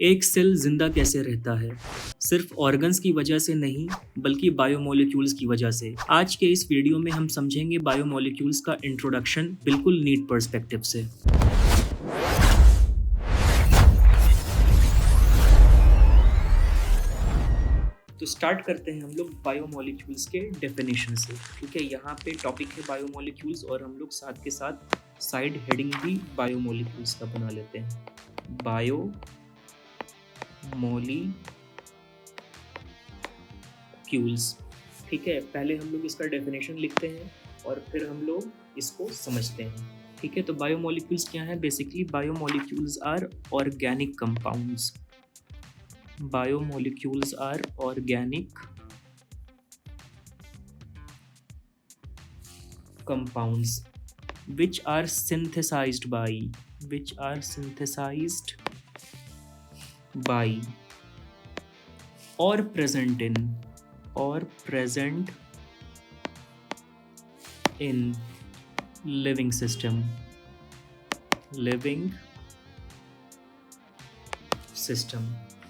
एक सेल जिंदा कैसे रहता है? सिर्फ ऑर्गन्स की वजह से नहीं, बल्कि बायोमोलिक्यूल्स की वजह से। आज के इस वीडियो में हम समझेंगे बायोमोलिक्यूल्स का इंट्रोडक्शन बिल्कुल नीट पर्सपेक्टिव से। तो स्टार्ट करते हैं हम लोग बायोमोलिक्यूल्स के डेफिनेशन से। ठीक है, यहाँ पे टॉपिक है बायोमोलिक्यूल्स और हम लोग साथ के साथ साइड हेडिंग भी बायोमोलिक्यूल्स का बना लेते हैं। बायोमोलिक्यूल्स। ठीक है, पहले हम लोग इसका डेफिनेशन लिखते हैं और फिर हम लोग इसको समझते हैं। ठीक है, तो बायोमोलिक्यूल्स क्या है? Basically biomolecules are organic compounds. Biomolecules are organic compounds which are synthesized by or present in living system.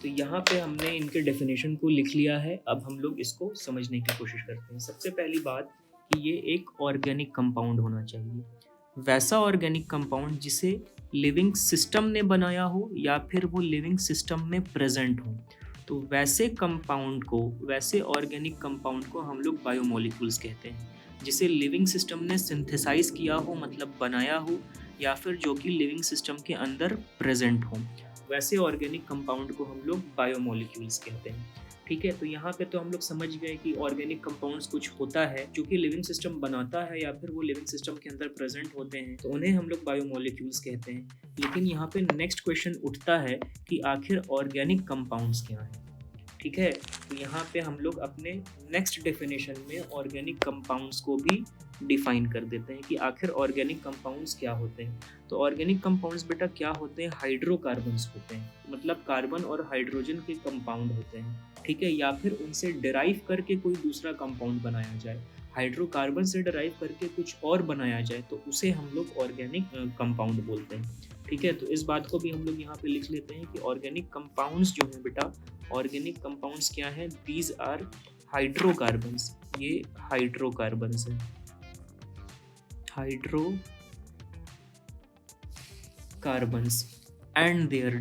तो यहाँ पे हमने इनके डेफिनेशन को लिख लिया है। अब हम लोग इसको समझने की कोशिश करते हैं। सबसे पहली बात कि ये एक ऑर्गेनिक कंपाउंड होना चाहिए, वैसा ऑर्गेनिक कंपाउंड जिसे लिविंग सिस्टम ने बनाया हो या फिर वो लिविंग सिस्टम में प्रेजेंट हो। तो वैसे ऑर्गेनिक कंपाउंड को हम लोग बायोमोलिक्यूल्स कहते हैं, जिसे लिविंग सिस्टम ने सिंथेसाइज किया हो, मतलब बनाया हो, या फिर जो कि लिविंग सिस्टम के अंदर प्रेजेंट हो। वैसे ऑर्गेनिक कंपाउंड को हम लोग बायोमोलिक्यूल्स कहते हैं। ठीक है, तो यहाँ पे तो हम लोग समझ गए कि ऑर्गेनिक कंपाउंड्स कुछ होता है जो कि लिविंग सिस्टम बनाता है या फिर वो लिविंग सिस्टम के अंदर प्रेजेंट होते हैं, तो उन्हें हम लोग बायोमोलिक्यूल्स कहते हैं। लेकिन यहाँ पे नेक्स्ट क्वेश्चन उठता है कि आखिर ऑर्गेनिक कंपाउंड्स क्या हैं। ठीक है, तो यहाँ पे हम लोग अपने नेक्स्ट डेफिनेशन में ऑर्गेनिक कंपाउंड्स को भी डिफाइन कर देते हैं कि आखिर ऑर्गेनिक कंपाउंड्स क्या होते हैं। तो ऑर्गेनिक कंपाउंड्स बेटा क्या होते हैं? हाइड्रोकार्बन्स होते हैं, मतलब कार्बन और हाइड्रोजन के कंपाउंड होते हैं। ठीक है, या फिर उनसे डिराइव करके कोई दूसरा कंपाउंड बनाया जाए, हाइड्रोकार्बन से डिराइव करके कुछ और बनाया जाए, तो उसे हम लोग ऑर्गेनिक कंपाउंड बोलते हैं। ठीक है, तो इस बात को भी हम लोग यहाँ पे लिख लेते हैं कि ऑर्गेनिक कंपाउंड्स जो हैं बेटा, ऑर्गेनिक कंपाउंड्स क्या हैं? These are hydrocarbons. ये हाइड्रोकार्बन्स हैं, हाइड्रोकार्बन्स and their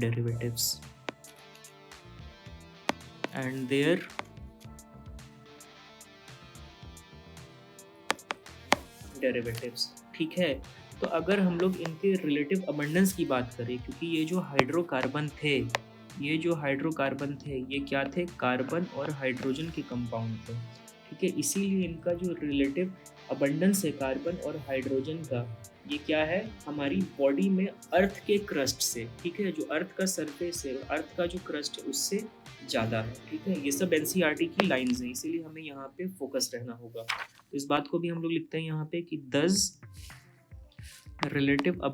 derivatives ठीक है, तो अगर हम लोग इनके रिलेटिव अबंडेंस की बात करें, क्योंकि ये जो हाइड्रोकार्बन थे ये क्या थे? कार्बन और हाइड्रोजन के कंपाउंड थे। ठीक है, इसीलिए इनका जो रिलेटिव अबंडेंस है कार्बन और हाइड्रोजन का, ये क्या है? हमारी बॉडी में अर्थ के क्रस्ट से, ठीक है, जो अर्थ का सरफेस है, अर्थ का जो क्रस्ट है, उससे ज़्यादा है। ठीक है, ये सब एनसीईआरटी की लाइंस हैं, इसीलिए हमें यहाँ पे फोकस रहना होगा। तो इस बात को भी हम लोग लिखते हैं यहाँ पे कि दस relative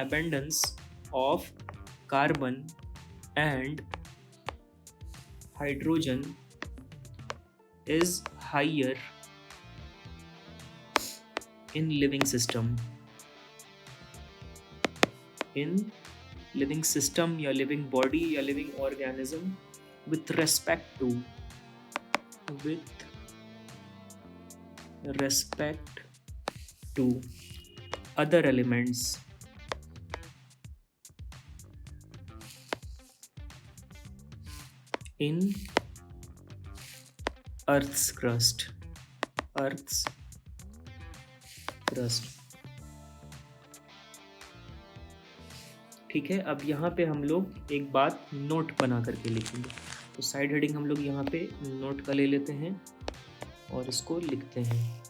abundance of carbon and hydrogen is higher in living system या living body या living organism with respect to other elements in Earth's crust। ठीक है, अब यहाँ पे हम लोग एक बात नोट बना करके लिखेंगे। तो साइड हेडिंग हम लोग यहाँ पे नोट का ले लेते हैं और इसको लिखते हैं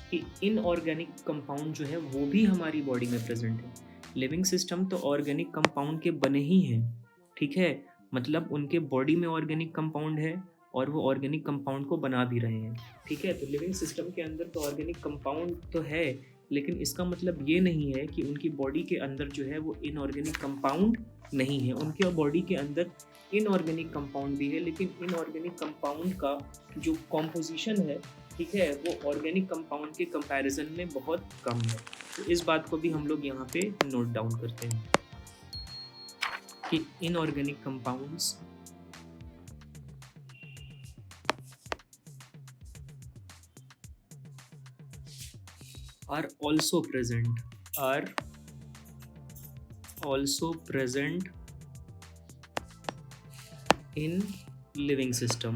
कि इनऑर्गेनिक कंपाउंड जो है वो भी हमारी बॉडी में प्रेजेंट है। लिविंग सिस्टम तो ऑर्गेनिक कंपाउंड के बने ही हैं। ठीक है, मतलब उनके बॉडी में ऑर्गेनिक कंपाउंड है और वो ऑर्गेनिक कंपाउंड को बना भी रहे हैं। ठीक है, तो लिविंग सिस्टम के अंदर तो ऑर्गेनिक कंपाउंड तो है, लेकिन इसका मतलब ये नहीं है कि उनकी बॉडी के अंदर जो है वो इनऑर्गेनिक कंपाउंड नहीं है। उनके बॉडी के अंदर इनऑर्गेनिक कंपाउंड भी है, लेकिन इनऑर्गेनिक कंपाउंड का जो कॉम्पोजिशन है ठीक है, वो ऑर्गेनिक कंपाउंड के कंपैरिजन में बहुत कम है। तो इस बात को भी हम लोग यहाँ पे नोट डाउन करते हैं कि inorganic compounds are also present in living system।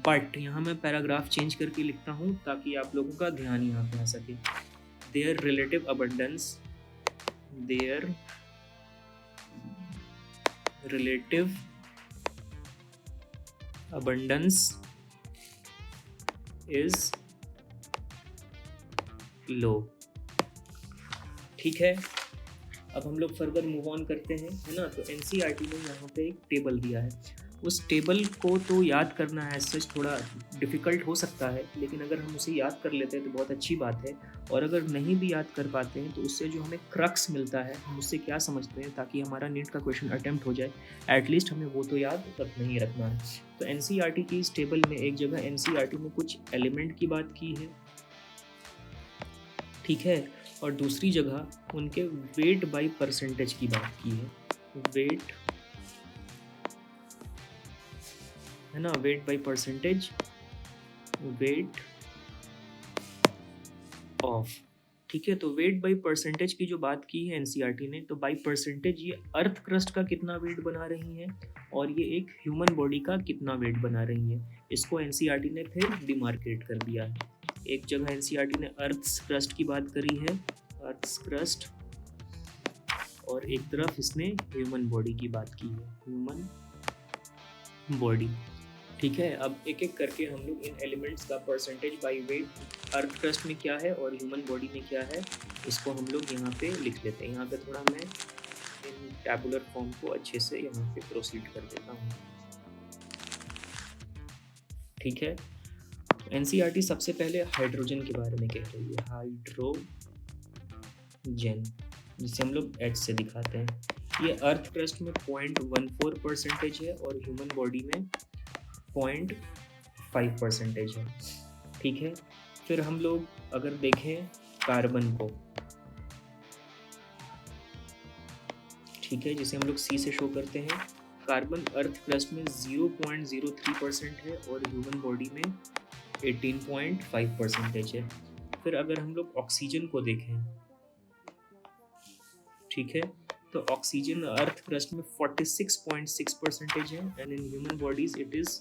But यहाँ मैं पैराग्राफ चेंज करके लिखता हूँ ताकि आप लोगों का ध्यान यहाँ पे आ सके। There relative abundance is low। ठीक है, अब हम लोग फर्दर मूव ऑन करते हैं, है ना। तो एनसीईआरटी ने यहाँ पे एक टेबल दिया है। उस टेबल को तो याद करना है सच थोड़ा डिफ़िकल्ट हो सकता है, लेकिन अगर हम उसे याद कर लेते हैं तो बहुत अच्छी बात है। और अगर नहीं भी याद कर पाते हैं तो उससे जो हमें क्रक्स मिलता है हम उससे क्या समझते हैं, ताकि हमारा नीट का क्वेश्चन अटेम्प्ट हो जाए, एटलीस्ट हमें वो तो याद रखना ही रखना है। तो एनसीईआरटी की इस टेबल में एक जगह एनसीईआरटी ने कुछ एलिमेंट की बात की है, ठीक है, और दूसरी जगह उनके वेट बाय परसेंटेज की बात की है। वेट, है ना, weight by percentage, weight of. ठीक है, तो वेट बाय परसेंटेज की जो बात की है एनसीईआरटी ने, तो बाय परसेंटेज ये अर्थ क्रस्ट का कितना वेट बना रही है और ये एक ह्यूमन बॉडी का कितना वेट बना रही है, इसको एनसीईआरटी ने फिर डिमार्केट कर दिया है। एक जगह एनसीईआरटी ने अर्थ क्रस्ट की बात करी है, अर्थ क्रस्ट, और एक तरफ इसने ह्यूमन बॉडी की बात की है, ह्यूमन बॉडी। ठीक है, अब एक एक करके हम लोग इन एलिमेंट्स का percentage by weight earth crust में क्या है और ह्यूमन बॉडी में क्या है, इसको हम लोग यहाँ पे लिख लेते हैं। यहाँ पे थोड़ा मैं इन टैबुलर फॉर्म को अच्छे से यहाँ पे प्रोसीड कर देता हूँ। ठीक है, एनसीईआरटी सबसे पहले हाइड्रोजन के बारे में कह रही है, हाइड्रोजन, जिसे हम लोग H से दिखाते हैं। ये अर्थ क्रस्ट में 0.14% है और ह्यूमन बॉडी में 0.5% है। ठीक है, फिर हम लोग अगर देखें कार्बन को, ठीक है, जिसे हम लोग C से शो करते हैं, कार्बन अर्थ क्रस्ट में 0.03% है और ह्यूमन बॉडी में 18.5% है। फिर अगर हम लोग ऑक्सीजन को देखें, ठीक है, तो ऑक्सीजन अर्थ क्रस्ट में 46.6% है and in human bodies it is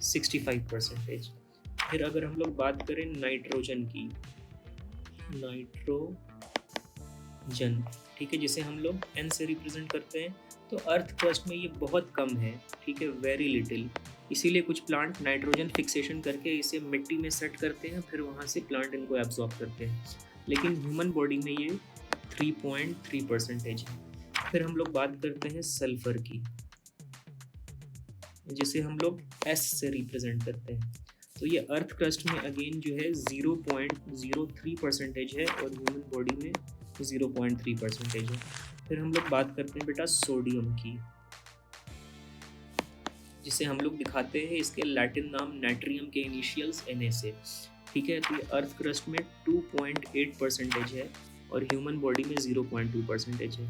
65%। फिर अगर हम लोग बात करें नाइट्रोजन की, नाइट्रोजन, ठीक है, जिसे हम लोग N से रिप्रेजेंट करते हैं, तो अर्थ क्रस्ट में ये बहुत कम है, ठीक है, वेरी लिटिल। इसीलिए कुछ प्लांट नाइट्रोजन फिक्सेशन करके इसे मिट्टी में सेट करते हैं, फिर वहाँ से प्लांट इनको एब्जॉर्ब करते हैं, लेकिन ह्यूमन बॉडी में ये 3.3% है। फिर हम लोग बात करते हैं सल्फर की, जिसे हम लोग S से रिप्रेजेंट करते हैं, तो ये अर्थ क्रस्ट में अगेन जो है 0.03% है और ह्यूमन बॉडी में 0.3% है। फिर हम लोग बात करते हैं बेटा सोडियम की, जिसे हम लोग दिखाते हैं इसके लैटिन नाम नाइट्रियम के इनिशियल्स Na से। ठीक है, तो ये अर्थ क्रस्ट में 2.8% है और ह्यूमन बॉडी में 0.2% है।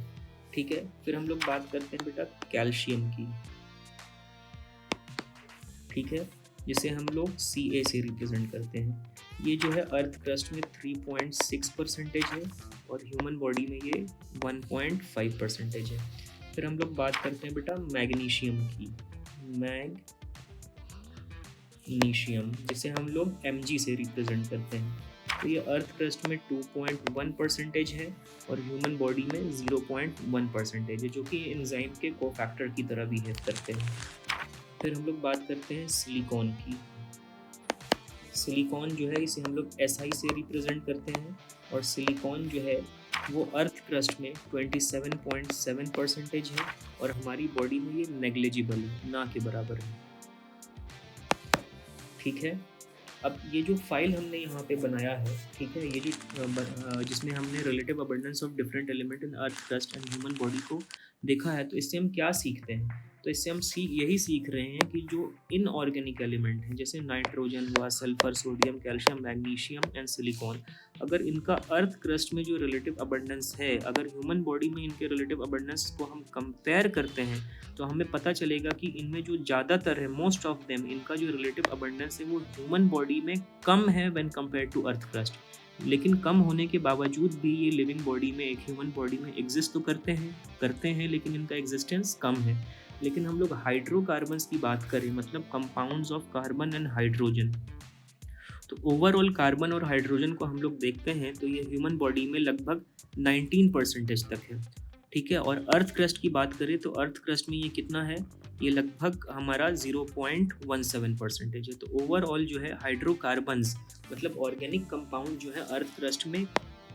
ठीक है, फिर हम लोग बात करते हैं बेटा कैल्शियम की, ठीक है, जिसे हम लोग Ca से रिप्रेजेंट करते हैं। ये जो है अर्थ क्रस्ट में 3.6% है और ह्यूमन बॉडी में ये 1.5% है। फिर हम लोग बात करते हैं बेटा मैग्नीशियम की, मैग्नीशियम, जिसे हम लोग Mg से रिप्रेजेंट करते हैं, तो ये अर्थ क्रस्ट में 2.1% है और ह्यूमन बॉडी में 0.1% है, जो कि एंजाइम के कोफैक्टर की तरह बिहेव करते हैं। फिर हम लोग बात करते हैं सिलिकॉन की। सिलिकॉन जो है इसे हम लोग Si से रिप्रेजेंट करते हैं और सिलिकॉन जो है वो अर्थ क्रस्ट में 27.7% है और हमारी बॉडी में ये नेग्लिजिबल है, ना के बराबर है। ठीक है, अब ये जो फाइल हमने यहाँ पे बनाया है, ठीक है, ये जो जिसमें हमने relative abundance of different element in earth crust and human body को देखा है, तो इससे हम क्या सीखते हैं तो इससे हम यही सीख रहे हैं कि जो इनऑर्गेनिक एलिमेंट हैं जैसे नाइट्रोजन हुआ, sulphur, sodium, calcium, magnesium and silicon, अगर इनका अर्थ क्रस्ट में जो रिलेटिव अबंडेंस है, अगर ह्यूमन बॉडी में इनके रिलेटिव अबंडेंस को हम कंपेयर करते हैं तो हमें पता चलेगा कि इनमें जो ज़्यादातर है, मोस्ट ऑफ देम, इनका जो रिलेटिव अबंडेंस है वो ह्यूमन बॉडी में कम है when compare to earth crust. लेकिन कम होने के बावजूद भी ये लिविंग बॉडी में, एक ह्यूमन बॉडी में एग्जिस्ट तो करते हैं लेकिन इनका एग्जिस्टेंस कम है। लेकिन हम लोग हाइड्रोकार्बन्स की बात करें, मतलब compounds of carbon and hydrogen, तो ओवरऑल कार्बन और हाइड्रोजन को हम लोग देखते हैं तो ये ह्यूमन बॉडी में लगभग 19% तक है। ठीक है, और अर्थ क्रस्ट की बात करें तो अर्थ क्रस्ट में ये कितना है, ये लगभग हमारा 0.17% है। तो ओवरऑल जो है हाइड्रोकार्बन्स मतलब ऑर्गेनिक कंपाउंड जो है अर्थ क्रस्ट में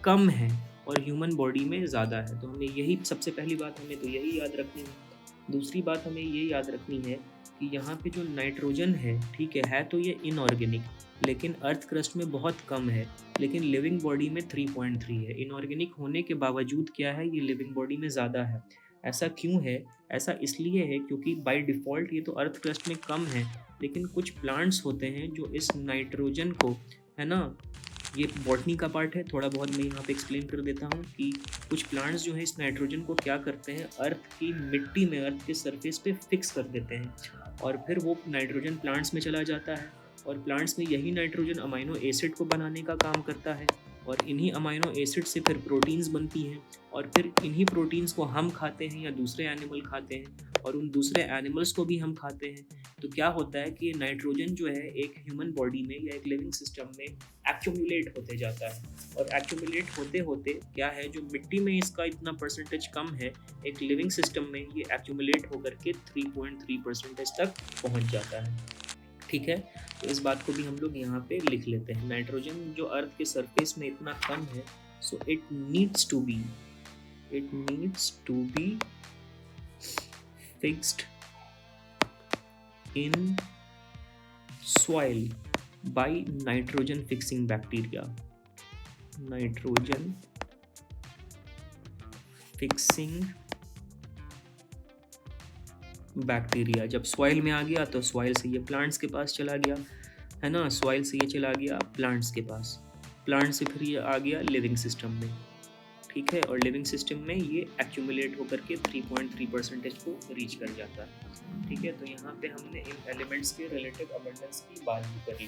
कम है और ह्यूमन बॉडी में ज़्यादा है। तो हमें यही सबसे पहली बात हमें तो यही याद रखनी है। दूसरी बात हमें ये याद रखनी है कि यहाँ पे जो नाइट्रोजन है, ठीक है तो ये इनऑर्गेनिक, लेकिन अर्थ क्रस्ट में बहुत कम है, लेकिन लिविंग बॉडी में 3.3 है। इनऑर्गेनिक होने के बावजूद क्या है, ये लिविंग बॉडी में ज़्यादा है। ऐसा क्यों है? ऐसा इसलिए है क्योंकि बाय डिफ़ॉल्ट ये तो अर्थ क्रस्ट में कम है, लेकिन कुछ प्लांट्स होते हैं जो इस नाइट्रोजन को, है ना, ये बॉटनी का पार्ट है, थोड़ा बहुत मैं यहाँ पे एक्सप्लेन कर देता हूँ कि कुछ प्लांट्स जो है इस नाइट्रोजन को क्या करते हैं, अर्थ की मिट्टी में, अर्थ के सरफेस पे फिक्स कर देते हैं और फिर वो नाइट्रोजन प्लांट्स में चला जाता है और प्लांट्स में यही नाइट्रोजन अमाइनो एसिड को बनाने का काम करता है और इन्हीं अमाइनो एसिड से फिर प्रोटीन्स बनती हैं और फिर इन्हीं प्रोटीन्स को हम खाते हैं या दूसरे एनिमल खाते हैं और उन दूसरे एनिमल्स को भी हम खाते हैं। तो क्या होता है कि ये नाइट्रोजन जो है एक ह्यूमन बॉडी में या एक लिविंग सिस्टम में एक्यूमुलेट होते जाता है और एक्यूमुलेट होते होते क्या है, जो मिट्टी में इसका इतना परसेंटेज कम है, एक लिविंग सिस्टम में ये एक्यूमुलेट होकर के 3.3% तक पहुंच जाता है। ठीक है, तो इस बात को भी हम लोग यहाँ पे लिख लेते हैं। नाइट्रोजन जो अर्थ के सरफेस में इतना कम है, so it needs to be fixed in soil by nitrogen fixing bacteria. Nitrogen fixing bacteria जब सॉइल में आ गया तो सॉइल से ये प्लांट्स के पास चला गया, है ना, सॉइल से ये चला गया प्लांट्स के पास, प्लांट से फिर ये आ गया लिविंग सिस्टम में। ठीक है, और लिविंग सिस्टम में ये एक्यूमुलेट होकर के 3.3% को रीच कर जाता है। ठीक है, तो यहाँ पे हमने इन एलिमेंट्स के रिलेटिव अबंडेंस की बात भी करी।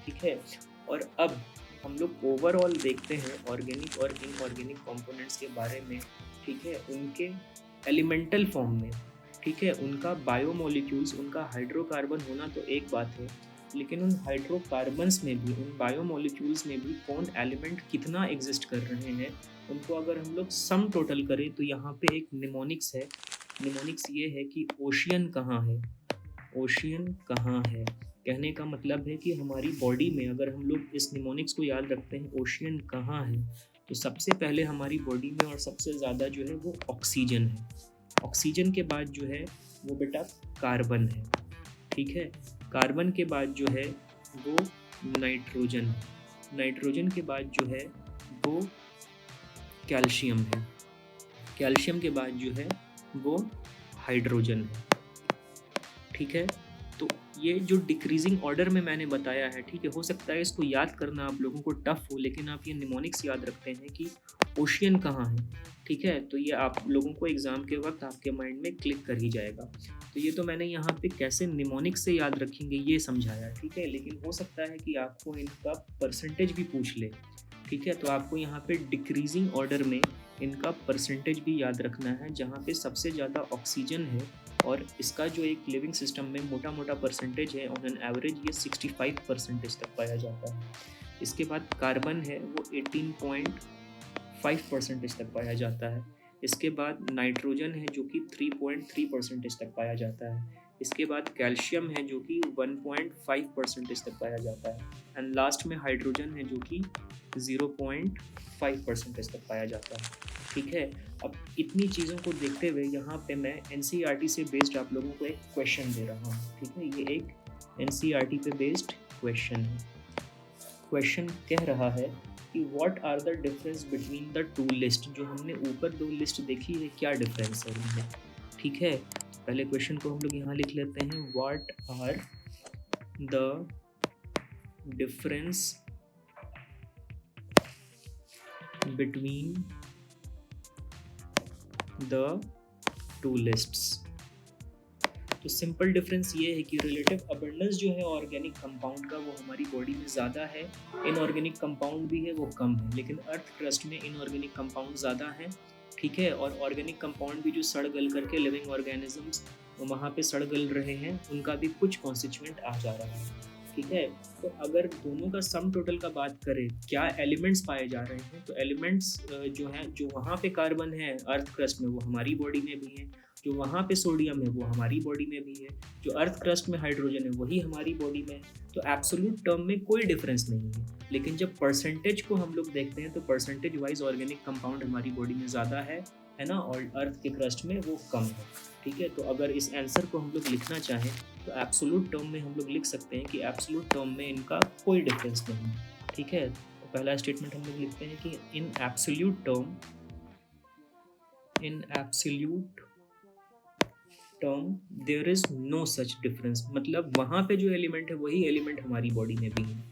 ठीक है, और अब हम लोग ओवरऑल देखते हैं ऑर्गेनिक और इनऑर्गेनिक कंपोनेंट्स के बारे में। ठीक है, उनके एलिमेंटल फॉर्म में, ठीक है, उनका बायोमोलिक्यूल्स, उनका हाइड्रोकार्बन होना तो एक बात है, लेकिन उन हाइड्रोकार्बन्स में भी, उन बायोमोलिक्यूल्स में भी कौन एलिमेंट कितना एग्जिस्ट कर रहे हैं, उनको अगर हम लोग सम टोटल करें तो यहाँ पे एक निमोनिक्स है। निमोनिक्स ये है कि ओशियन कहाँ है, ओशियन कहाँ है। कहने का मतलब है कि हमारी बॉडी में अगर हम लोग इस निमोनिक्स को याद रखते हैं, ओशियन कहाँ है, तो सबसे पहले हमारी बॉडी में और सबसे ज़्यादा जो है वो ऑक्सीजन है। ऑक्सीजन के बाद जो है वो बेटा कार्बन है। ठीक है, कार्बन के बाद जो है वो नाइट्रोजन है, नाइट्रोजन के बाद जो है वो कैल्शियम है, कैल्शियम के बाद जो है वो हाइड्रोजन है। ठीक है, तो ये जो डिक्रीजिंग ऑर्डर में मैंने बताया है, ठीक है, हो सकता है इसको याद करना आप लोगों को टफ हो, लेकिन आप ये निमोनिक्स याद रखते हैं कि ओशियन कहाँ है। ठीक है, तो ये आप लोगों को एग्ज़ाम के वक्त आपके माइंड में क्लिक कर ही जाएगा। तो ये तो मैंने यहाँ पे कैसे निमोनिक्स से याद रखेंगे ये समझाया। ठीक है, लेकिन हो सकता है कि आपको इनका परसेंटेज भी पूछ ले। ठीक है, तो आपको यहाँ पे डिक्रीजिंग ऑर्डर में इनका परसेंटेज भी याद रखना है, जहाँ पे सबसे ज़्यादा ऑक्सीजन है और इसका जो एक लिविंग सिस्टम में मोटा मोटा परसेंटेज है, ऑन एन एवरेज ये 65% तक पाया जाता है। इसके बाद कार्बन है वो 18.5% तक पाया जाता है। इसके बाद नाइट्रोजन है जो कि 3.3% तक पाया जाता है। इसके बाद कैल्शियम है जो कि 1.5% तक पाया जाता है एंड लास्ट में हाइड्रोजन है जो कि 0.5% तक पाया जाता है। ठीक है, अब इतनी चीज़ों को देखते हुए यहाँ पे मैं NCERT से बेस्ड आप लोगों को एक क्वेश्चन दे रहा हूँ। ठीक है, ये एक NCERT पे बेस्ड क्वेश्चन है। क्वेश्चन कह रहा है कि what are the difference between the two list. जो हमने ऊपर दो लिस्ट देखी है, क्या डिफरेंस है उनमें। ठीक है, पहले क्वेश्चन को हम लोग यहाँ लिख लेते हैं, what are the difference between the two lists. तो सिंपल डिफरेंस ये है कि रिलेटिव अबंडेंस जो है ऑर्गेनिक कंपाउंड का वो हमारी बॉडी में ज़्यादा है, इनऑर्गेनिक कंपाउंड भी है वो कम है, लेकिन अर्थ क्रस्ट में इनऑर्गेनिक कंपाउंड ज़्यादा है, ठीक है। और ऑर्गेनिक कंपाउंड भी जो सड़ गल करके लिविंग ऑर्गेनिजम्स वहाँ पे सड़ गल रहे हैं, उनका भी कुछ कॉन्स्टिट्यूएंट आ जा रहा है, ठीक है। तो अगर दोनों का सम टोटल का बात करें, क्या एलिमेंट्स पाए जा रहे हैं, तो एलिमेंट्स जो हैं, जो वहाँ पे कार्बन है अर्थ क्रस्ट में वो हमारी बॉडी में भी है, जो वहाँ पे सोडियम है वो हमारी बॉडी में भी है, जो अर्थ क्रस्ट में हाइड्रोजन है वही हमारी बॉडी में है। तो एब्सोल्यूट टर्म में कोई डिफरेंस नहीं है, लेकिन जब परसेंटेज को हम लोग देखते हैं तो परसेंटेज वाइज ऑर्गेनिक कंपाउंड हमारी बॉडी में ज़्यादा है ना, और अर्थ के क्रस्ट में वो कम है, ठीक है। तो अगर इस आंसर को हम लोग लिखना चाहें तो एब्सोल्यूट टर्म में हम लोग लिख सकते हैं कि एब्सोल्यूट टर्म में इनका कोई डिफरेंस नहीं है, ठीक है। तो पहला स्टेटमेंट हम लोग लिखते हैं कि in absolute term there is no such difference, मतलब वहाँ पे जो एलिमेंट है वही एलिमेंट हमारी बॉडी में भी है,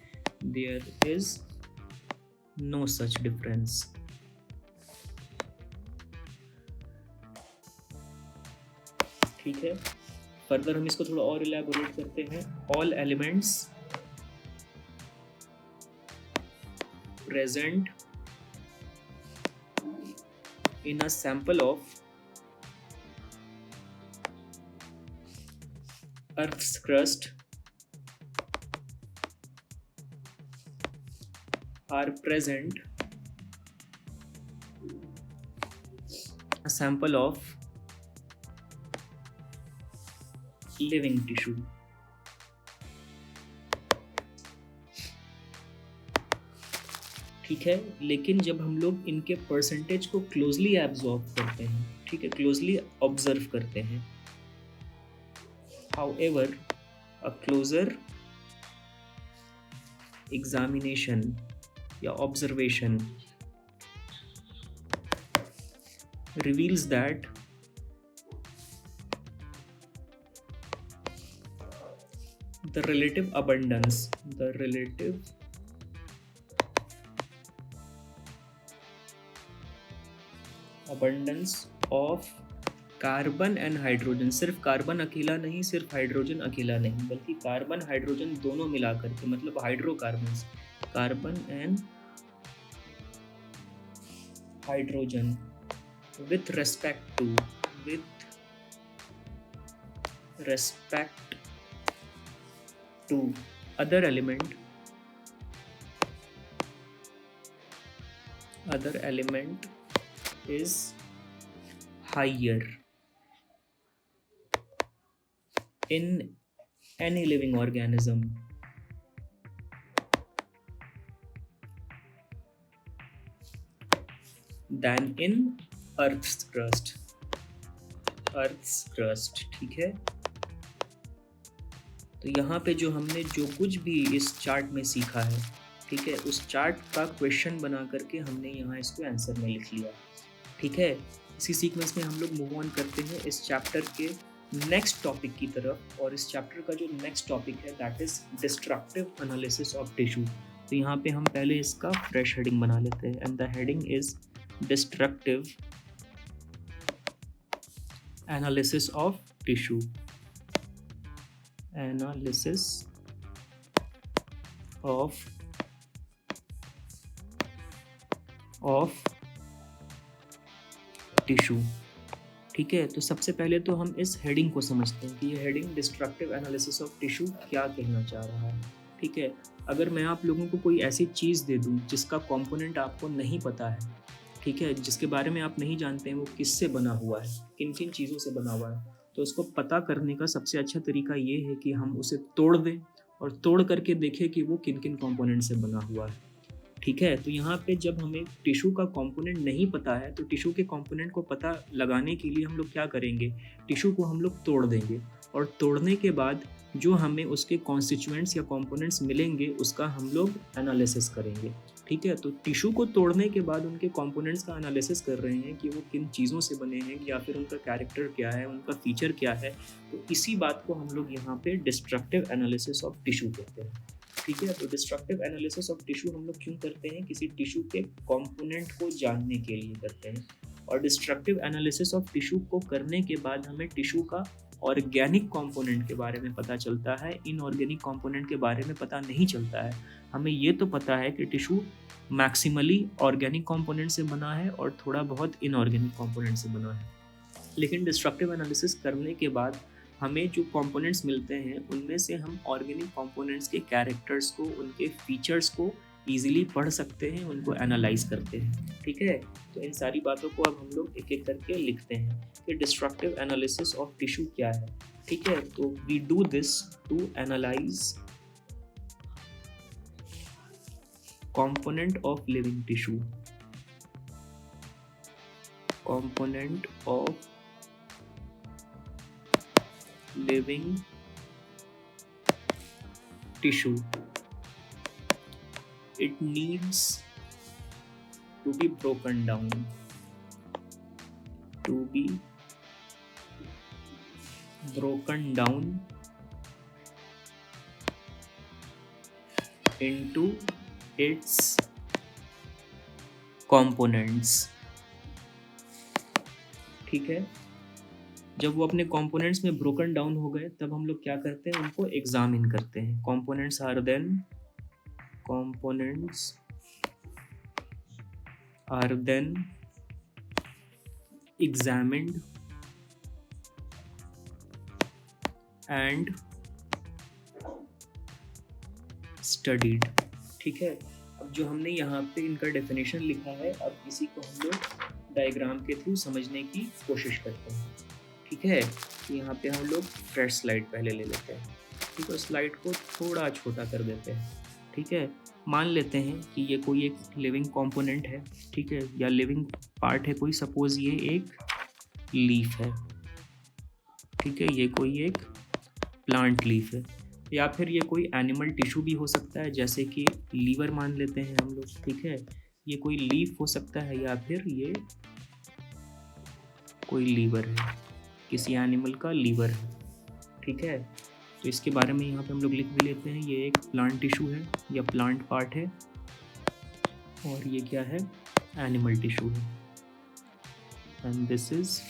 there is no such difference. ठीक है, फर्दर हम इसको थोड़ा और इलैबोरेट करते हैं। All elements present in a sample of Earth's crust are present a sample of living tissue। ठीक है, लेकिन जब हम लोग इनके परसेंटेज को क्लोजली एब्जॉर्ब करते हैं, ठीक है, क्लोजली ऑब्जर्व करते हैं, however a closer examination या observation reveals that the relative abundance of carbon and hydrogen, सिर्फ कार्बन अकेला नहीं, सिर्फ हाइड्रोजन अकेला नहीं, बल्कि कार्बन हाइड्रोजन दोनों मिला करके, मतलब hydrocarbons, carbon and hydrogen with respect to other element is higher in any living organism than in Earth's crust। ठीक है, तो यहाँ पे जो हमने जो कुछ भी इस चार्ट में सीखा है, ठीक है, उस चार्ट का क्वेश्चन बना करके हमने यहाँ इसको आंसर में लिख लिया, ठीक है। इसी सीक्वेंस में हम लोग मूव ऑन करते हैं इस चैप्टर के नेक्स्ट टॉपिक की तरफ, और इस चैप्टर का जो नेक्स्ट टॉपिक है that is destructive analysis of tissue. तो यहाँ पे हम पहले इसका फ्रेश हेडिंग बना लेते हैं, and the heading is destructive analysis of tissue. Analysis of tissue, ठीक है। तो सबसे पहले तो हम इस हेडिंग को समझते हैं कि ये heading destructive analysis of tissue क्या कहना चाह रहा है, ठीक है। अगर मैं आप लोगों को कोई ऐसी चीज़ दे दूं जिसका कंपोनेंट आपको नहीं पता है, ठीक है, जिसके बारे में आप नहीं जानते हैं वो किससे बना हुआ है, किन किन चीज़ों से बना हुआ है, तो उसको पता करने का सबसे अच्छा तरीका ये है कि हम उसे तोड़ दें और तोड़ करके देखें कि वो किन किन कंपोनेंट से बना हुआ है, ठीक है। तो यहाँ पे जब हमें टिश्यू का कंपोनेंट नहीं पता है तो टिश्यू के कंपोनेंट को पता लगाने के लिए हम लोग क्या करेंगे, टिश्यू को हम लोग तोड़ देंगे, और तोड़ने के बाद जो हमें उसके कॉन्स्टिट्यूएंट्स या कंपोनेंट्स मिलेंगे उसका हम लोग एनालिसिस करेंगे। ठीक है, तो टिश्यू को तोड़ने के बाद उनके कंपोनेंट्स का एनालिसिस कर रहे हैं कि वो किन चीज़ों से बने हैं या फिर उनका कैरेक्टर क्या है, उनका फीचर क्या है। तो इसी बात को हम लोग यहाँ पे डिस्ट्रक्टिव एनालिसिस ऑफ टिश्यू कहते हैं। ठीक है, तो डिस्ट्रक्टिव एनालिसिस ऑफ टिश्यू हम लोग क्यों करते हैं? किसी टिश्यू के कंपोनेंट को जानने के लिए करते हैं। और डिस्ट्रक्टिव एनालिसिस ऑफ टिश्यू को करने के बाद हमें टिश्यू का ऑर्गेनिक कंपोनेंट के बारे में पता चलता है, इनऑर्गेनिक कंपोनेंट के बारे में पता नहीं चलता है। हमें ये तो पता है कि टिश्यू मैक्सिमली ऑर्गेनिक कंपोनेंट से बना है और थोड़ा बहुत इनऑर्गेनिक कंपोनेंट से बना है। लेकिन डिस्ट्रक्टिव एनालिसिस करने के बाद हमें जो कंपोनेंट्स मिलते हैं उनमें से हम ऑर्गेनिक कंपोनेंट्स के कैरेक्टर्स को, उनके फीचर्स को ईजिली पढ़ सकते हैं, उनको एनालाइज करते हैं। ठीक है, तो इन सारी बातों को अब हम लोग एक एक करके लिखते हैं कि डिस्ट्रक्टिव एनालिसिस ऑफ टिश्यू क्या है। ठीक है, तो we do this to analyse component of living tissue, component of living tissue. It needs to be broken down, to be broken down into its components। ठीक है, जब वो अपने कंपोनेंट्स में ब्रोकन डाउन हो गए तब हम लोग क्या करते हैं? उनको एग्जामिन करते हैं। Components are then examined and studied. ठीक है, अब जो हमने यहाँ पे इनका डेफिनेशन लिखा है, अब इसी को हम लोग डायग्राम के थ्रू समझने की कोशिश करते हैं। ठीक है, तो यहाँ पे हम लोग फ्रेश स्लाइड पहले ले लेते हैं। ठीक है, स्लाइड को थोड़ा छोटा कर देते हैं। ठीक है, मान लेते हैं कि ये कोई एक लिविंग कंपोनेंट है। ठीक है, या लिविंग पार्ट है कोई, सपोज ये एक लीफ है। ठीक है, ये कोई एक प्लांट लीफ है, या फिर ये कोई एनिमल टिश्यू भी हो सकता है, जैसे कि लीवर मान लेते हैं हम लोग। ठीक है, ये कोई लीफ हो सकता है या फिर ये कोई लीवर है, किसी एनिमल का लीवर है। ठीक है, तो इसके बारे में यहाँ पे हम लोग लिख भी लेते हैं। ये एक प्लांट टिश्यू है या प्लांट पार्ट है, और ये क्या है? एनिमल टिश्यू है। And this is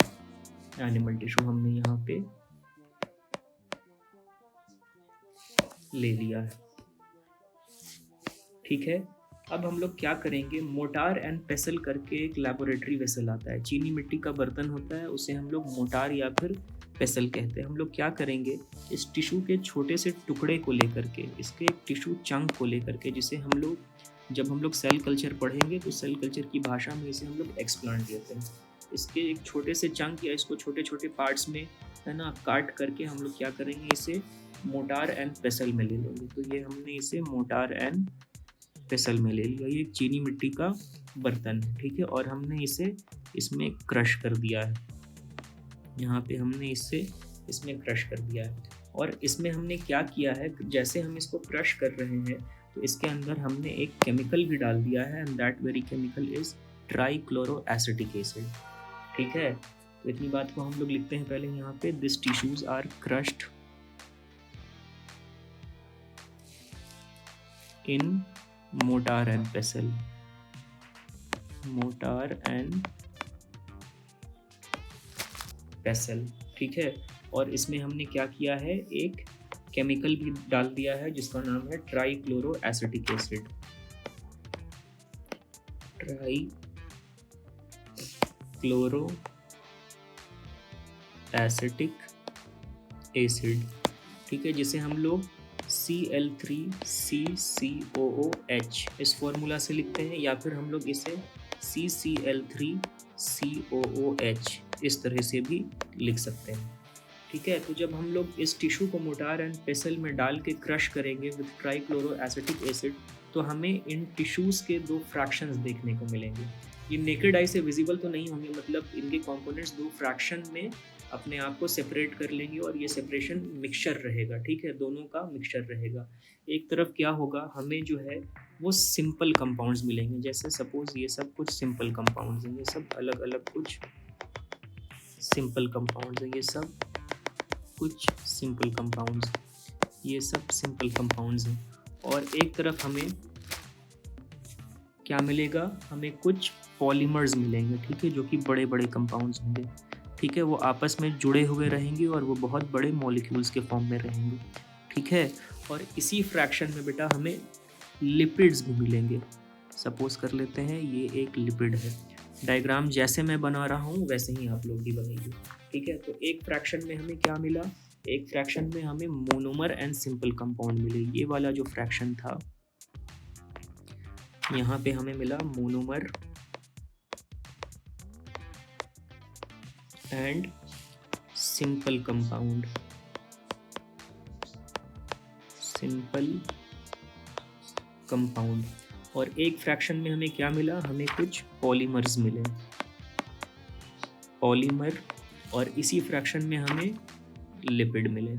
animal tissue हमने यहाँ पे ले लिया है। ठीक है, अब हम लोग क्या करेंगे? मोटार एंड पेसल करके एक लैबोरेटरी वेसल आता है, चीनी मिट्टी का बर्तन होता है, उसे हम लोग मोटार या फिर पेसल कहते हैं। हम लोग क्या करेंगे? इस टिश्यू के छोटे से टुकड़े को लेकर के, इसके एक टिश्यू चंक को लेकर के, जिसे हम लोग जब हम लोग सेल कल्चर पढ़ेंगे तो सेल कल्चर की भाषा में इसे हम लोग एक्सप्लांट कहते हैं। इसके एक छोटे से चंक या इसको छोटे छोटे पार्ट्स में, है ना, काट करके हम लोग क्या करेंगे? इसे मोटार एंड पेसल में ले लेंगे। तो ये हमने इसे मोटार एंड पेसल में ले लिया। ये एक चीनी मिट्टी का बर्तन है। ठीक है, और हमने इसे इसमें क्रश कर दिया है। यहाँ पे हमने इसे इसमें क्रश कर दिया है, और इसमें हमने क्या किया है? जैसे हम इसको क्रश कर रहे हैं तो इसके अंदर हमने एक केमिकल भी डाल दिया है, and that very chemical is trichloroacetic acid. ठीक है, तो इतनी बात को हम लोग लिखते हैं पहले यहाँ पे। This tissues are crushed in mortar and pestle, mortar and pestle. ठीक है, और इसमें हमने क्या किया है? एक केमिकल भी डाल दिया है जिसका नाम है ट्राइक्लोरोएसिटिक एसिड। Trichloroacetic acid. ठीक है, जिसे हम लोग Cl3CCOOH इस फॉर्मूला से लिखते हैं, या फिर हम लोग इसे CCl3COOH इस तरह से भी लिख सकते हैं। ठीक है, तो जब हम लोग इस टिश्यू को मोटार एंड पेसल में डाल के क्रश करेंगे विद ट्राइक्लोरोएसिटिक एसिड, तो हमें इन टिश्यूज़ के दो फ्रैक्शंस देखने को मिलेंगे। ये नेकेड आई से विजिबल तो नहीं होंगे, मतलब इनके कंपोनेंट्स दो फ्रैक्शन में अपने आप को सेपरेट कर लेंगे और ये सेपरेशन मिक्सचर रहेगा, ठीक है, दोनों का मिक्सचर रहेगा। एक तरफ क्या होगा, हमें जो है वो सिंपल कंपाउंड्स मिलेंगे, जैसे सपोज ये सब कुछ सिंपल कंपाउंड्स हैं, ये सब अलग अलग कुछ सिंपल कंपाउंड्स हैं, ये सब कुछ सिंपल कंपाउंड्स, ये सब सिंपल कंपाउंड्स हैं। और एक तरफ हमें क्या मिलेगा, हमें कुछ पॉलीमर्स मिलेंगे, ठीक है, जो कि बड़े बड़े कंपाउंड्स होंगे, ठीक है, वो आपस में जुड़े हुए रहेंगे और वो बहुत बड़े मॉलिक्यूल्स के फॉर्म में रहेंगे, ठीक है। और इसी फ्रैक्शन में बेटा हमें लिपिड्स भी मिलेंगे। सपोज कर लेते हैं ये एक लिपिड है, डायग्राम जैसे मैं बना रहा हूँ वैसे ही आप लोग भी बनाइए, ठीक है। तो एक फ्रैक्शन में हमें क्या मिला, एक फ्रैक्शन में हमें मोनोमर एंड सिंपल कंपाउंड मिले, ये वाला जो फ्रैक्शन था यहाँ पे हमें मिला monomer and simple compound, simple compound. और एक फ्रैक्शन में हमें क्या मिला, हमें कुछ पॉलीमर्स मिले, पॉलीमर। और इसी फ्रैक्शन में हमें लिपिड मिले,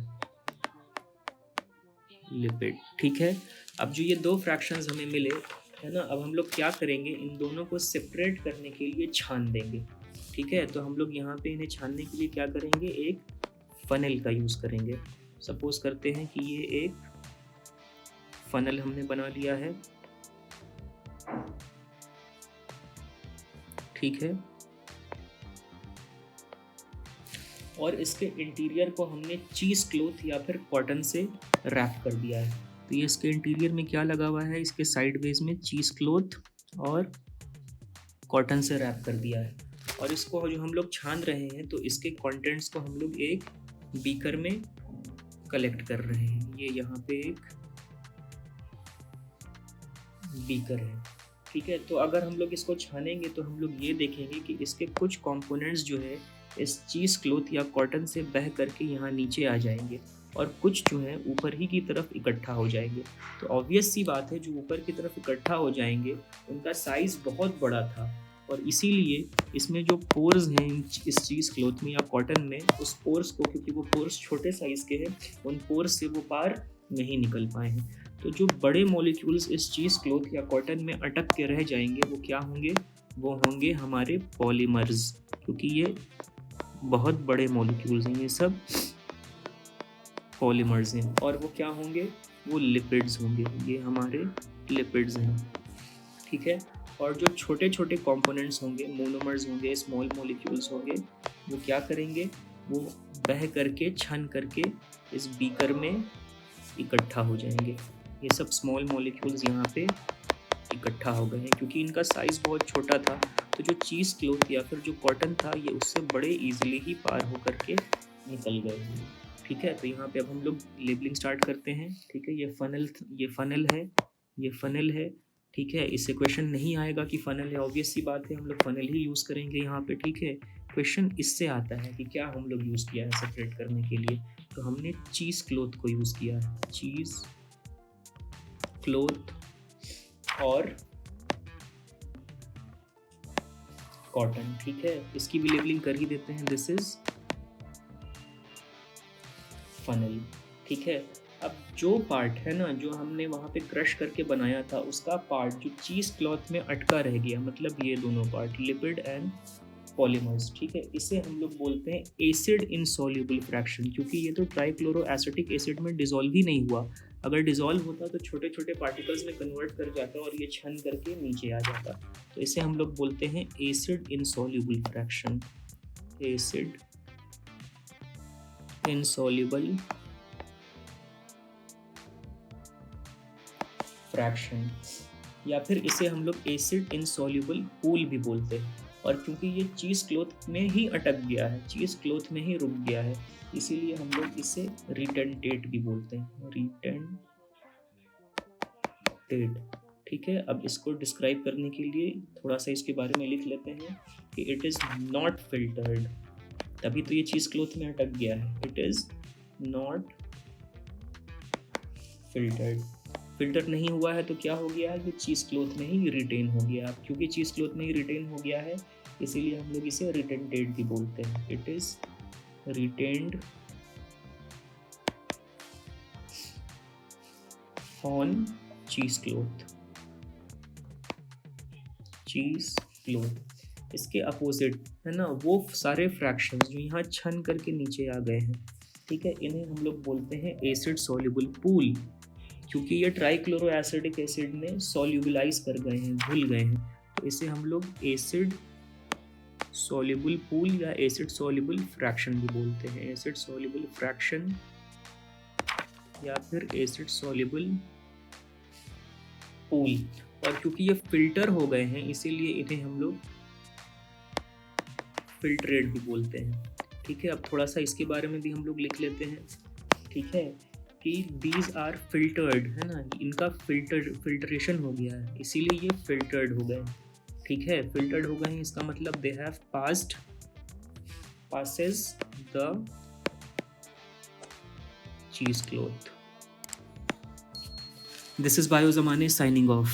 लिपिड, ठीक है। अब जो ये दो फ्रैक्शंस हमें मिले है ना, अब हम लोग क्या करेंगे, इन दोनों को सेपरेट करने के लिए छान देंगे, ठीक है। तो हम लोग यहाँ पे इन्हें छानने के लिए क्या करेंगे, एक फनल का यूज़ करेंगे। सपोज करते हैं कि ये एक फनल हमने बना लिया है, ठीक है, और इसके इंटीरियर को हमने चीज़ क्लॉथ या फिर कॉटन से रैप कर दिया है। तो ये इसके इंटीरियर में क्या लगा हुआ है, इसके साइड बेस में चीज़ क्लॉथ और कॉटन से रैप कर दिया है। और इसको जो हम लोग छान रहे हैं तो इसके कंटेंट्स को हम लोग एक बीकर में कलेक्ट कर रहे हैं। ये यहाँ पे एक बीकर है, ठीक है। तो अगर हम लोग इसको छानेंगे तो हम लोग ये देखेंगे कि इसके कुछ कंपोनेंट्स जो है इस चीज़ क्लॉथ या कॉटन से बह करके यहाँ नीचे आ जाएंगे और कुछ जो है ऊपर ही की तरफ इकट्ठा हो जाएंगे। तो ऑब्वियस सी बात है, जो ऊपर की तरफ इकट्ठा हो जाएंगे उनका साइज़ बहुत बड़ा था और इसीलिए इसमें जो पोर्स हैं इस चीज़ क्लॉथ में या कॉटन में, उस पोर्स को, क्योंकि वो पोर्स छोटे साइज़ के हैं, उन पोर्स से वो पार नहीं निकल पाए हैं। तो जो बड़े मॉलिक्यूल्स इस चीज़ क्लॉथ या कॉटन में अटक के रह जाएंगे वो क्या होंगे, वो होंगे हमारे पॉलीमर्स, क्योंकि ये बहुत बड़े मॉलिक्यूल्स हैं, ये सब पॉलीमर्स हैं। और वो क्या होंगे, वो लिपिड्स होंगे, ये हमारे लिपिड्स हैं, ठीक है। और जो छोटे छोटे कंपोनेंट्स होंगे, मोनोमर्स होंगे, स्मॉल मॉलिक्यूल्स होंगे, वो क्या करेंगे, वो बह करके छन करके इस बीकर में इकट्ठा हो जाएंगे। ये सब स्मॉल मॉलिक्यूल्स यहाँ पे इकट्ठा हो गए हैं क्योंकि इनका साइज़ बहुत छोटा था। तो जो चीज़ क्लॉथ या फिर जो कॉटन था ये उससे बड़े इजीली ही पार हो करके निकल गए हैं, ठीक है। तो यहाँ पे अब हम लोग लेबलिंग स्टार्ट करते हैं, ठीक है। ये फनल है, ये फनल है, ठीक है। इससे क्वेश्चन नहीं आएगा कि फनल है, ऑब्वियस सी बात है, हम लोग फनल ही यूज़ करेंगे यहाँ पे, ठीक है। क्वेश्चन इससे आता है कि क्या हम लोग यूज़ किया है सेपरेट करने के लिए, तो हमने चीज़ क्लॉथ को यूज़ किया है, चीज़ क्लॉथ और कॉटन, ठीक है। इसकी भी लेबलिंग कर ही देते हैं, दिस इज फनल, ठीक है। अब जो पार्ट है ना, जो हमने वहाँ पे क्रश करके बनाया था, उसका पार्ट जो चीज़ क्लॉथ में अटका रह गया, मतलब ये दोनों पार्ट लिपिड एंड पॉलीमर्स, ठीक है, इसे हम लोग बोलते हैं एसिड इनसॉल्युबल फ्रैक्शन, क्योंकि ये तो ट्राइक्लोरो एसिटिक एसिड में डिसॉल्व ही नहीं हुआ। अगर डिसॉल्व होता तो छोटे छोटे पार्टिकल्स में कन्वर्ट कर जाता और ये छन करके नीचे आ जाता। तो इसे हम लोग बोलते हैं acid insoluble fraction, acid insoluble fraction, या फिर इसे हम लोग एसिड इनसॉल्युबल पूल भी बोलते हैं। और क्योंकि ये चीज़ क्लॉथ में ही अटक गया है, चीज़ क्लॉथ में ही रुक गया है, इसीलिए हम लोग इसे रिटेंटेट भी बोलते हैं, रिटेंटेट, ठीक है। अब इसको डिस्क्राइब करने के लिए थोड़ा सा इसके बारे में लिख लेते हैं कि इट इज़ नॉट फिल्टर्ड, तभी तो ये चीज़ क्लॉथ में अटक गया है, it is not filtered. Filter नहीं हुआ है तो क्या हो गया, ये चीज़ क्लॉथ में ही रिटेन हो गया। अब क्योंकि चीज़ क्लॉथ में ही रिटेन हो गया है इसीलिए हम लोग इसे रिटेंटेट भी बोलते हैं, it is retained on cheesecloth. इसके अपोजिट है ना वो सारे फ्रैक्शंस जो यहाँ छन करके नीचे आ गए हैं, ठीक है, इन्हें हम लोग बोलते हैं एसिड सॉल्युबल पूल, क्योंकि ये ट्राइक्लोरो एसिडिक एसिड में सॉल्युबलाइज कर गए हैं, घुल गए हैं, तो इसे हम लोग एसिड सॉल्युबल पूल या एसिड सॉल्युबल फ्रैक्शन भी बोलते हैं, एसिड सॉल्युबल फ्रैक्शन या फिर एसिड सॉल्युबल पूल। और क्योंकि ये फिल्टर हो गए हैं इसीलिए इन्हें हम लोग फिल्ट्रेट भी बोलते हैं, ठीक है। अब थोड़ा सा इसके बारे में भी हम लोग लिख लेते हैं, ठीक है, कि दीज आर फिल्टर्ड, है ना, इनका फिल्ट्रेशन हो गया है इसीलिए ये फिल्टर्ड हो गए, ठीक है, फिल्टर्ड हो गए हैं, इसका मतलब they have passes the cheesecloth. This is Bio Zamane signing off.